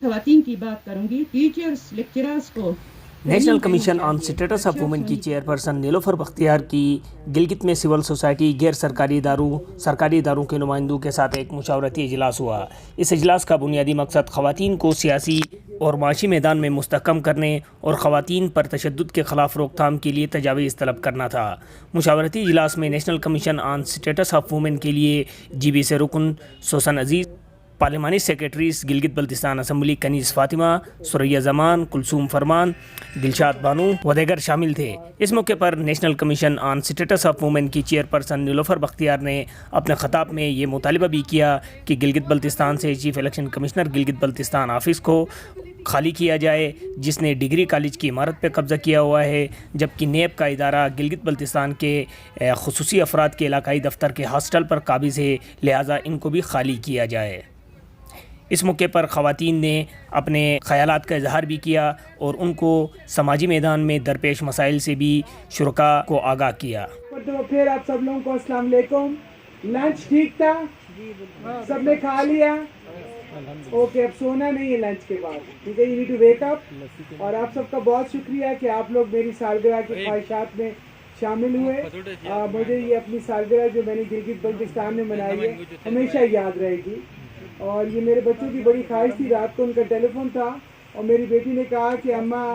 خواتین کی بات کروں گی، ٹیچرز لیکچررز کو National commission on status of women کی چیئرپرسن نیلوفر بختیار کی گلگت میں سول سوسائٹی، غیر سرکاری اداروں کے نمائندوں کے ساتھ ایک مشاورتی اجلاس ہوا۔ اس اجلاس کا بنیادی مقصد خواتین کو سیاسی اور معاشی میدان میں مستحکم کرنے اور خواتین پر تشدد کے خلاف روک تھام کے لیے تجاویز طلب کرنا تھا۔ مشاورتی اجلاس میں National commission on status of Women کے لیے جی بی سے رکن سوسن عزیز، پارلیمانی سیکریٹریز گلگت بلتستان اسمبلی کنیز فاطمہ، سریا زمان، کلثوم فرمان، دلشاد بانو و دیگر شامل تھے۔ اس موقع پر national commission on status of women کی چیئرپرسن نیلوفر بختیار نے اپنے خطاب میں یہ مطالبہ بھی کیا کہ گلگت بلتستان سے chief election commissioner Gilgit Baltistan office کو خالی کیا جائے، جس نے ڈگری کالج کی عمارت پہ قبضہ کیا ہوا ہے، جبکہ نیب کا ادارہ گلگت بلتستان کے خصوصی افراد کے علاقائی دفتر کے ہاسٹل پر قابض ہے، لہٰذا ان کو بھی خالی کیا جائے۔ اس موقع پر خواتین نے اپنے خیالات کا اظہار بھی کیا اور ان کو سماجی میدان میں درپیش مسائل سے بھی شرکاء کو آگاہ کیا۔ تو پھر آپ سب لوگوں کو السلام علیکم۔ لنچ ٹھیک تھا؟ سب نے کھا لیا؟ اوکے، اب سونا نہیں ہے لنچ کے بعد، ٹھیک ہے؟ You need to wake up. اور آپ سب کا بہت شکریہ کہ آپ لوگ میری سالگرہ کی خواہشات میں شامل ہوئے۔ مجھے یہ اپنی سالگرہ جو میں نے گلگت بلتستان میں منائی ہے ہمیشہ یاد رہے گی، اور یہ میرے بچوں کی بڑی خواہش تھی۔ رات کو ان کا ٹیلی فون تھا اور میری بیٹی نے کہا کہ اماں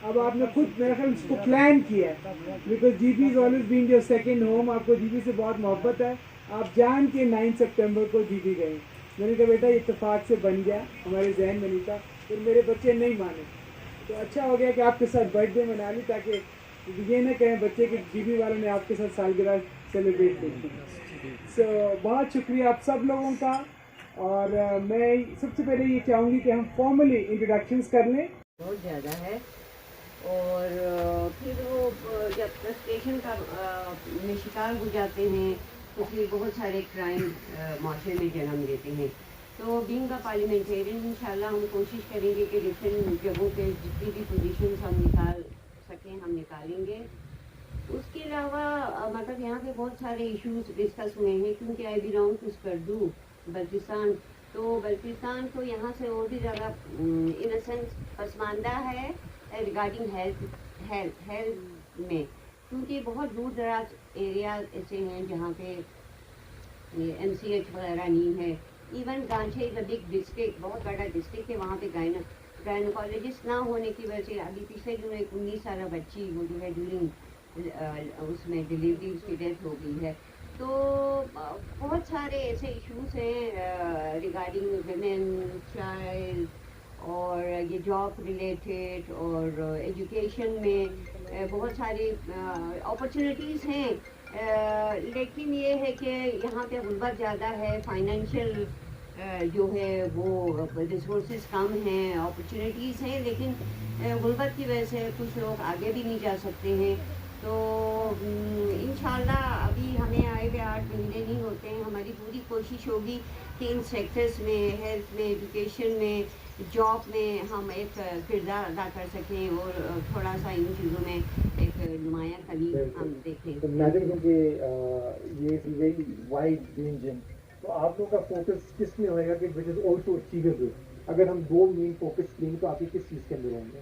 اب آپ نے خود میرے خیال اس کو پلان کیا ہے، because G B is always being your second home, آپ کو جی بی سے بہت محبت ہے، آپ جان کے 9 سپٹمبر کو جی بی گئے۔ میں نے کہا بیٹا یہ اتفاق سے بن گیا، ہمارے ذہن میں نہیں تھا، پھر میرے بچے نہیں مانے، تو اچھا ہو گیا کہ آپ کے ساتھ برتھ ڈے منا لی، تاکہ یہ نہ کہیں بچے کہ جی بی والوں نے آپ کے ساتھ سالگرہ سیلیبریٹ کی۔ سو بہت شکریہ آپ سب لوگوں کا، اور میں سب سے پہلے یہ چاہوں گی کہ ہم فارملی انٹروڈکشنز کر لیں۔ بہت زیادہ ہے، اور پھر وہ جب فرسٹریشن کا میں شکار ہو جاتے ہیں تو پھر بہت سارے کرائم معاشرے میں جنم لیتے ہیں۔ تو بینگ اے پارلیمنٹیرین انشاءاللہ ہم کوشش کریں گے کہ ڈفرینٹ جگہوں پہ جتنی بھی پوزیشنز ہم نکال سکیں ہم نکالیں گے۔ اس کے علاوہ مطلب یہاں پہ بہت سارے ایشوز ڈسکس ہوئے ہیں، کیونکہ I belong to Skardu Baltistan, تو بلتستان کو یہاں سے اور بھی زیادہ ان اے سینس پسماندہ ہے ریگارڈنگ ہیلتھ میں، کیونکہ بہت دور دراز ایریاز ایسے ہیں جہاں پہ ایم سی ایچ وغیرہ نہیں ہے۔ Even Ghanche is a big district, بہت بڑا ڈسٹرکٹ ہے، وہاں پہ گائنوکالوجسٹ نہ ہونے کی وجہ سے ابھی پچھلے دنوں ایک 19 سالہ بچی وہ جو ہے ڈیورنگ اس میں ڈلیوری اس کی ڈیتھ ہو گئی ہے۔ تو بہت سارے ایسے ایشوز ہیں ریگارڈنگ ویمن، چائلڈ، اور یہ جاب ریلیٹڈ اور ایجوکیشن میں بہت ساری اپرچونیٹیز ہیں، لیکن یہ ہے کہ یہاں پہ غربت زیادہ ہے، فائنینشیل جو ہے وہ ریسورسز کم ہیں، اپرچونیٹیز ہیں، لیکن غربت کی وجہ سے کچھ لوگ آگے بھی نہیں جا سکتے ہیں۔ تو انشاءاللہ ابھی ہمیں آئے ہوئے 8 مہینے نہیں ہوتے ہیں، ہماری پوری کوشش ہوگی کہ ان سیکٹرز میں، ہیلتھ میں، ایجوکیشن میں، جاب میں ہم ایک کردار ادا کر سکیں اور تھوڑا سا ان چیزوں میں ایک نمایاں کمی ہم دیکھیں۔ یہ ویری وائڈ رینجنگ، تو آپ لوگوں کا فوکس کس میں ہوئے گا کہ وچ از آلسو اچیویبل؟ اگر ہم 2 مین فوکس لیں تو آپ کی کس چیز کے اندر ہوں گے؟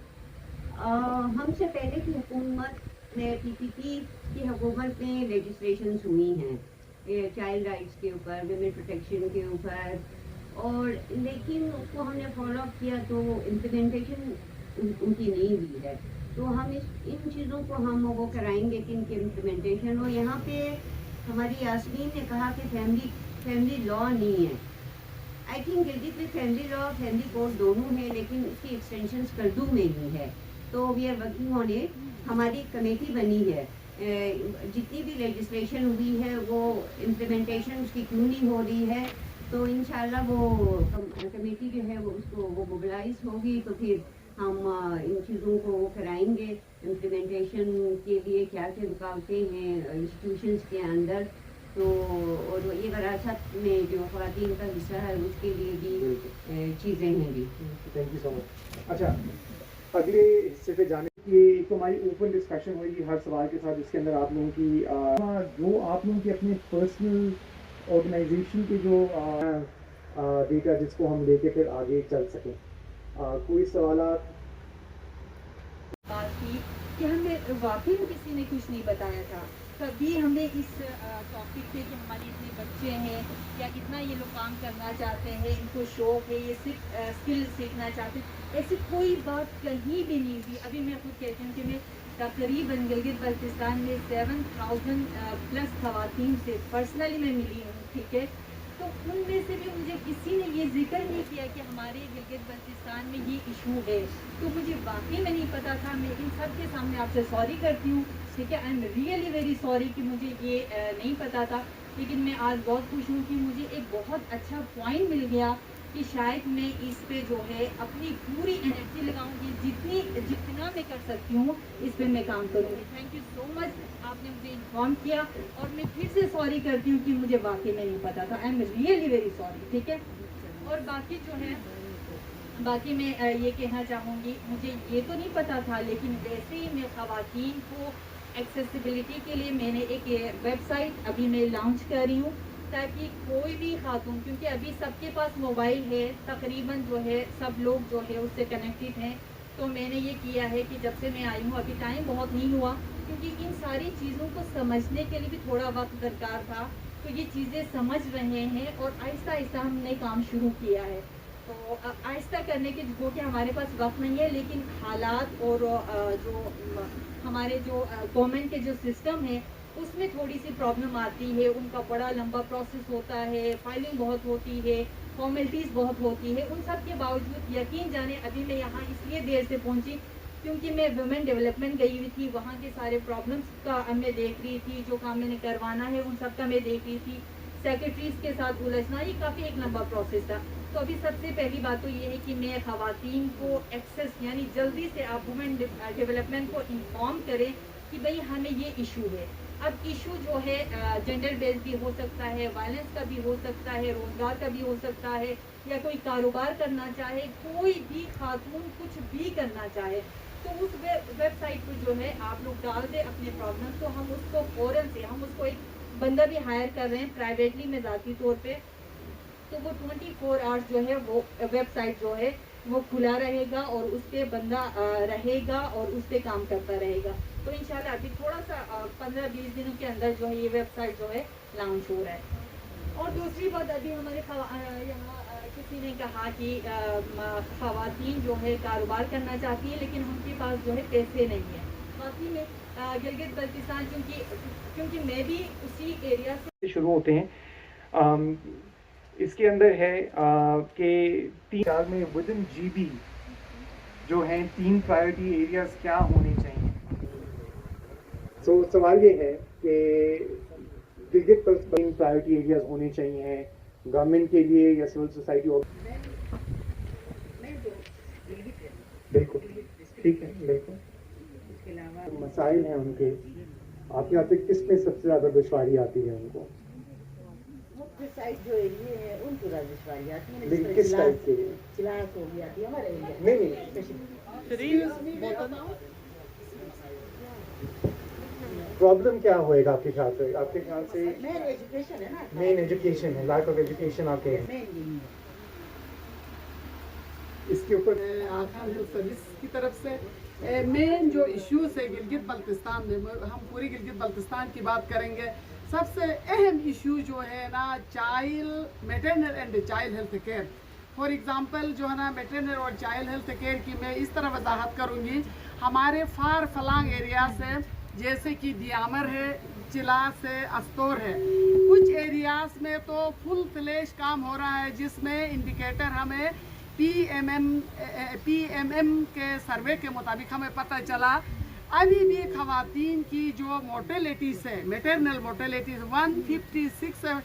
ہم سے پہلے کی حکومت میں پی پی پی کی حکومت میں لیجسلیشنز ہوئی ہیں چائلڈ رائٹس کے اوپر، ویمن پروٹیکشن کے اوپر، اور لیکن اس کو ہم نے فالو اپ کیا تو امپلیمنٹیشن ان کی نہیں ہوئی ہے۔ تو ہم ان چیزوں کو ہم وہ کرائیں گے کہ ان کی امپلیمنٹیشن ہو۔ یہاں پہ ہماری یاسمین نے کہا کہ فیملی لا نہیں ہے، آئی تھنک گلگت میں فیملی لا، فیملی کورٹ دونوں ہیں، لیکن اس کی ایکسٹینشن اسکردو میں نہیں ہے۔ تو we are working on it, ہماری کمیٹی بنی ہے، جتنی بھی لیجسلیشن ہوئی ہے وہ امپلیمنٹیشن اس کی کیوں نہیں ہو رہی ہے، تو انشاءاللہ وہ کمیٹی جو ہے وہ اس کو وہ موبلائز ہوگی، تو پھر ہم ان چیزوں کو وہ کرائیں گے۔ امپلیمنٹیشن کے لیے کیا کیا رکاوٹیں ہیں انسٹیٹیوشنس کے اندر، تو اور یہ وراثت میں جو خواتین کا حصہ ہے اس کے لیے بھی چیزیں ہیں بھی۔ تھینک یو سو مچ۔ اچھا، اگلے حصے پہ جانے کی ایک تو ہماری اوپن ڈسکشن ہوئی گی ہر سوال کے ساتھ، جس کے اندر آپ لوگوں کی جو آپ لوگوں کی اپنے پرسنل آرگنائزیشن کے جو ڈیٹا جس کو ہم لے کے پھر آگے چل سکیں. کوئی سوالات؟ بات کی کہ ہمیں واقعی میں کسی نے کچھ نہیں بتایا تھا. کبھی ہمیں اس ٹاپک پہ کہ ہمارے اتنے بچے ہیں یا کتنا یہ لوگ کام کرنا چاہتے ہیں, ان کو شوق ہے, یہ صرف اسکل سیکھنا چاہتے ہیں, ایسی کوئی بات کہیں بھی نہیں تھی. ابھی میں خود کہتی ہوں کہ میں تقریباً گلگت بلتستان میں 7,000+ خواتین سے پرسنلی میں ملی ہوں, ٹھیک ہے. تو ان میں سے بھی مجھے کسی نے یہ ذکر نہیں کیا کہ ہمارے گلگت بلتستان میں یہ ایشو ہے. تو مجھے واقعی میں نہیں پتا تھا. میں ان سب کے سامنے آپ سے سوری کرتی ہوں, ٹھیک ہے. I am really very sorry کہ مجھے یہ نہیں پتا تھا. لیکن میں آج بہت خوش ہوں کہ مجھے ایک بہت اچھا پوائنٹ مل گیا کہ شاید میں اس پہ جو ہے اپنی پوری انرجی لگاؤں گی, جتنا میں کر سکتی ہوں اس پہ میں کام کروں گی. تھینک یو سو مچ, آپ نے مجھے انفارم کیا, اور میں پھر سے سوری کرتی ہوں کہ مجھے واقعی میں نہیں پتا تھا. I am really very sorry, ٹھیک ہے. اور باقی جو ہے, باقی میں یہ کہنا چاہوں گی, مجھے یہ تو نہیں پتا تھا, لیکن ویسے ہی میں خواتین کو ایکسیسیبلٹی کے لیے میں نے ایک ویب سائٹ ابھی میں لانچ کر رہی ہوں, تاکہ کوئی بھی خاتون, کیونکہ ابھی سب کے پاس موبائل ہے, تقریباً جو ہے سب لوگ جو ہے اس سے کنیکٹڈ ہیں. تو میں نے یہ کیا ہے کہ جب سے میں آئی ہوں, ابھی ٹائم بہت نہیں ہوا, کیونکہ ان ساری چیزوں کو سمجھنے کے لیے بھی تھوڑا وقت درکار تھا. تو یہ چیزیں سمجھ رہے ہیں اور آہستہ آہستہ ہم نے کام شروع کیا ہے. تو آہستہ کرنے کے جو کہ ہمارے پاس وقت نہیں ہے, لیکن حالات اور جو ہمارے جو گورنمنٹ کے جو سسٹم ہے اس میں تھوڑی سی پرابلم آتی ہے. ان کا بڑا لمبا پروسیس ہوتا ہے, فائلنگ بہت ہوتی ہے, فارمیلٹیز بہت ہوتی ہے. ان سب کے باوجود یقین جانے ابھی میں یہاں اس لیے دیر سے پہنچی کیونکہ میں ویمن ڈیولپمنٹ گئی ہوئی تھی. وہاں کے سارے پرابلمس کا میں دیکھ رہی تھی, جو کام میں نے کروانا ہے ان سب کا میں دیکھ رہی تھی. سیکرٹریز کے ساتھ الجھنا, یہ کافی ایک لمبا پروسیس تھا. تو ابھی سب سے پہلی بات تو یہ ہے کہ میں خواتین کو ایکسیس, یعنی جلدی سے آپ وومن ڈیولپمنٹ کو انفارم کریں کہ بھئی ہمیں یہ ایشو ہے. اب ایشو جو ہے جینڈر بیس بھی ہو سکتا ہے, وائلنس کا بھی ہو سکتا ہے, روزگار کا بھی ہو سکتا ہے, یا کوئی کاروبار کرنا چاہے, کوئی بھی خاتون کچھ بھی کرنا چاہے, تو اس ویب سائٹ پہ جو ہے آپ لوگ ڈال دیں اپنے پرابلم. تو ہم اس کو فوراً سے, ہم اس کو ایک بندہ بھی ہائر کر رہے ہیں پرائیویٹلی میں ذاتی طور پہ. تو وہ 24 آورس جو ہے وہ ویب سائٹ جو ہے وہ کھلا رہے گا, اور اس پہ بندہ رہے گا اور اس پہ کام کرتا رہے گا. تو انشاءاللہ ابھی تھوڑا سا 15-20 دنوں کے اندر جو ہے یہ ویب سائٹ جو ہے لانچ ہو رہا ہے. اور دوسری بات, ابھی ہمارے یہاں کسی نے کہا کہ خواتین جو ہے کاروبار کرنا چاہتی ہیں لیکن ان کے پاس جو ہے پیسے نہیں ہیں. باقی میں گلگت بلتستان کیونکہ میں بھی اسی ایریا سے شروع ہوتے ہیں. اس کے اندر ہے کہ 3 سال میں ودن GB جو ہیں 3 پرائیورٹی ایریاز کیا ہونے چاہیے. سو سوال یہ ہے کہ گلگت پر 3 پرائیورٹی ایریاز ہونے چاہیے گورنمنٹ کے لیے یا سول سوسائٹی. اور بالکل ٹھیک ہے, بالکل مسائل ہیں ان کے, آپ کے یہاں پہ کس میں سب سے زیادہ دشواری آتی ہے ان کو؟ سائٹ جو ایریے ہیں ان کو دشواری آتی ہے. لیکن کس ٹائپ کے؟ چلاس ہو گیا تھی ہمارے ایریا. نہیں پرابلم کیا ہوئے گا آپ کے خیال سے؟ آپ کے خیال سے مین ایجوکیشن ہے نا, مین ایجوکیشن ہے, لیک آف ایجوکیشن آپ کے اس کے اوپر ہیلتھ سروس کی طرف سے مین جو ایشوز ہے گلگت بلتستان میں, ہم پوری گلگت بلتستان کی بات کریں گے. سب سے اہم ایشو جو ہے نا maternal and child health care. For example جو ہے نا میٹرنل اور چائلڈ ہیلتھ کیئر کی میں اس طرح وضاحت کروں گی. ہمارے فار فلانگ ایریا سے جیسے کہ دیامر ہے, چلاس ہے, استور ہے, کچھ ایریاز میں تو فل فلیش کام ہو رہا ہے جس میں انڈیکیٹر ہمیں PMM کے سروے کے مطابق ہمیں پتہ چلا ابھی بھی خواتین کی جو موٹیلیٹیز ہے, میٹرنل موٹیلیٹیز 156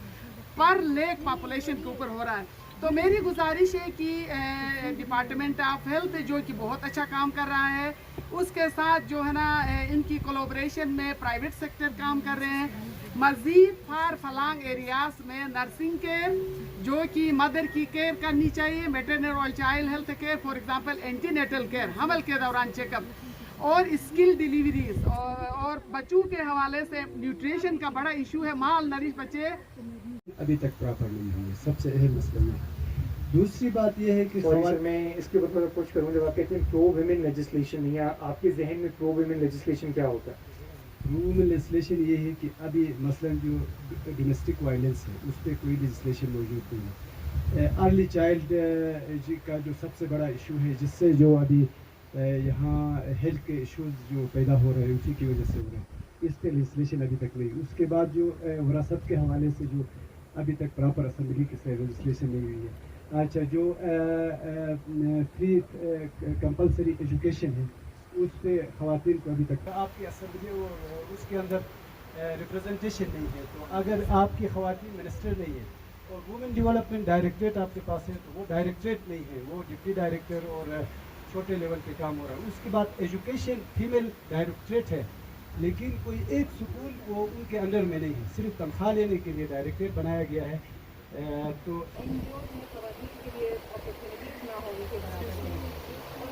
پر لیک پاپولیشن کے اوپر ہو رہا ہے. تو میری گزارش ہے کہ ڈپارٹمنٹ آف ہیلتھ جو کہ بہت اچھا کام کر رہا ہے, اس کے ساتھ جو ہے نا ان کی کولابریشن میں پرائیویٹ سیکٹر کام کر رہے ہیں. مزید فار فلانگ ایریاز میں نرسنگ کیئر جو کہ مدر کی کیئر کرنی چاہیے, میٹرنل اور child health care, for example antenatal care, حمل کے دوران چیک اپ, اور اسکل ڈیلیوریز, اور بچوں کے حوالے سے نیوٹریشن کا بڑا ایشو ہے, مال نرش بچے ابھی تک پراپر نہیں ہوئے. سب سے اہم مسئلہ دوسری بات یہ ہے کہ سوری سر میں اس کے اوپر پوچھ کروں جب آپ کہتے ہیں پرو ویمن لیجسلیشن نہیں ہے آپ کے ذہن میں پرو ویمن لیجسلیشن کیا ہوتا ہے؟ روم لیجسلیشن یہ ہے کہ ابھی مثلا جو ڈومیسٹک وائلنس ہے اس پہ کوئی لیجسلیشن موجود نہیں ہے. ارلی چائلڈ کا جو سب سے بڑا ایشو ہے جس سے جو ابھی یہاں ہیلتھ کے ایشوز جو پیدا ہو رہے ہیں اسی کی وجہ سے ہو رہے ہیں, اس پہ لیجسلیشن ابھی تک نہیں. اس کے بعد جو وراثت کے حوالے سے جو ابھی تک پراپر اسمبلی کی سے لیجسلیشن نہیں ہوئی ہے. اچھا جو فری کمپلسری ایجوکیشن ہے اس پہ خواتین کو ابھی تک آپ کی اسمبلی اور اس کے اندر ریپرزنٹیشن نہیں ہے. تو اگر آپ کی خواتین منسٹر نہیں ہے اور وومن ڈیولپمنٹ ڈائریکٹریٹ آپ کے پاس ہے تو وہ ڈائریکٹریٹ نہیں ہے, وہ ڈپٹی ڈائریکٹر اور چھوٹے لیول پہ کام ہو رہا ہے. اس کے بعد ایجوکیشن فیمیل ڈائریکٹریٹ ہے لیکن کوئی ایک سکول وہ ان کے انڈر میں نہیں ہے, صرف تنخواہ لینے کے لیے ڈائریکٹریٹ بنایا گیا ہے. تو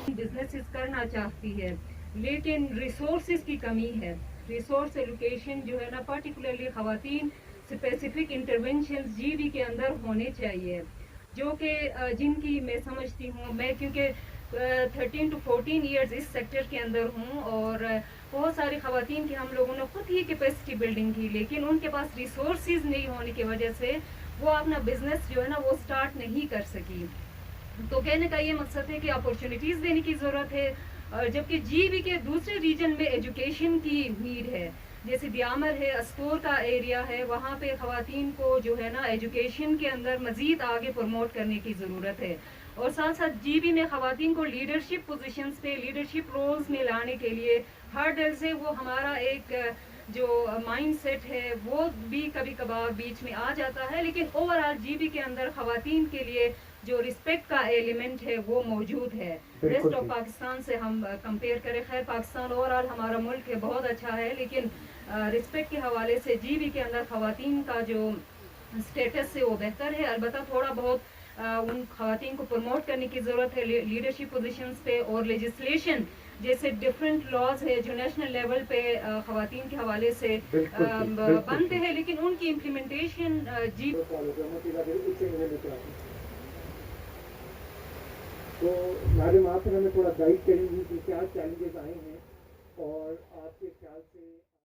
بزنسز کرنا چاہتی ہے لیکن ریسورسز کی کمی ہے. ریسورس ایلوکیشن جو ہے نا پرٹیکولرلی خواتین اسپیسیفک انٹرونشنز جی بی کے اندر ہونے چاہیے جو کہ جن کی میں سمجھتی ہوں میں کیونکہ 13 to 14 ایئرز اس سیکٹر کے اندر ہوں اور بہت ساری خواتین کی ہم لوگوں نے خود ہی کیپیسٹی بلڈنگ کی لیکن ان کے پاس ریسورسز نہیں ہونے کی وجہ سے وہ اپنا بزنس جو ہے نا وہ سٹارٹ نہیں کر سکی. تو کہنے کا یہ مقصد ہے کہ اپورچونیٹیز دینے کی ضرورت ہے جبکہ جی بی کے دوسرے ریجن میں ایجوکیشن کی نیڈ ہے. جیسے دیامر ہے, اسکور کا ایریا ہے, وہاں پہ خواتین کو جو ہے نا ایجوکیشن کے اندر مزید آگے پروموٹ کرنے کی ضرورت ہے. اور ساتھ ساتھ جی بی میں خواتین کو لیڈرشپ پوزیشنز پہ لیڈرشپ رولز میں لانے کے لیے ہر ڈر سے وہ ہمارا ایک جو مائنڈ سیٹ ہے وہ بھی کبھی کبھار بیچ میں آ جاتا ہے لیکن اوور آل جی بی کے اندر خواتین کے لیے جو رسپیکٹ کا ایلیمنٹ ہے وہ موجود ہے. ریسٹ آف پاکستان سے ہم کمپیئر کریں, خیر پاکستان اوور آل ہمارا ملک ہے بہت اچھا ہے لیکن رسپیکٹ کے حوالے سے جی بی کے اندر خواتین کا جو اسٹیٹس ہے وہ بہتر ہے. البتہ تھوڑا بہت ان خواتین کو پروموٹ کرنے کی ضرورت ہے لیڈرشپ پوزیشنز پہ اور لیجسلیشن جیسے ڈفرینٹ لاز ہے جو نیشنل لیول پہ خواتین کے حوالے سے بنتے ہیں لیکن ان کی امپلیمنٹیشن جی. تو میڈم آپ ہمیں تھوڑا گائڈ کریں گی کہ کیا چیلنجز آئے ہیں اور آپ کے خیال سے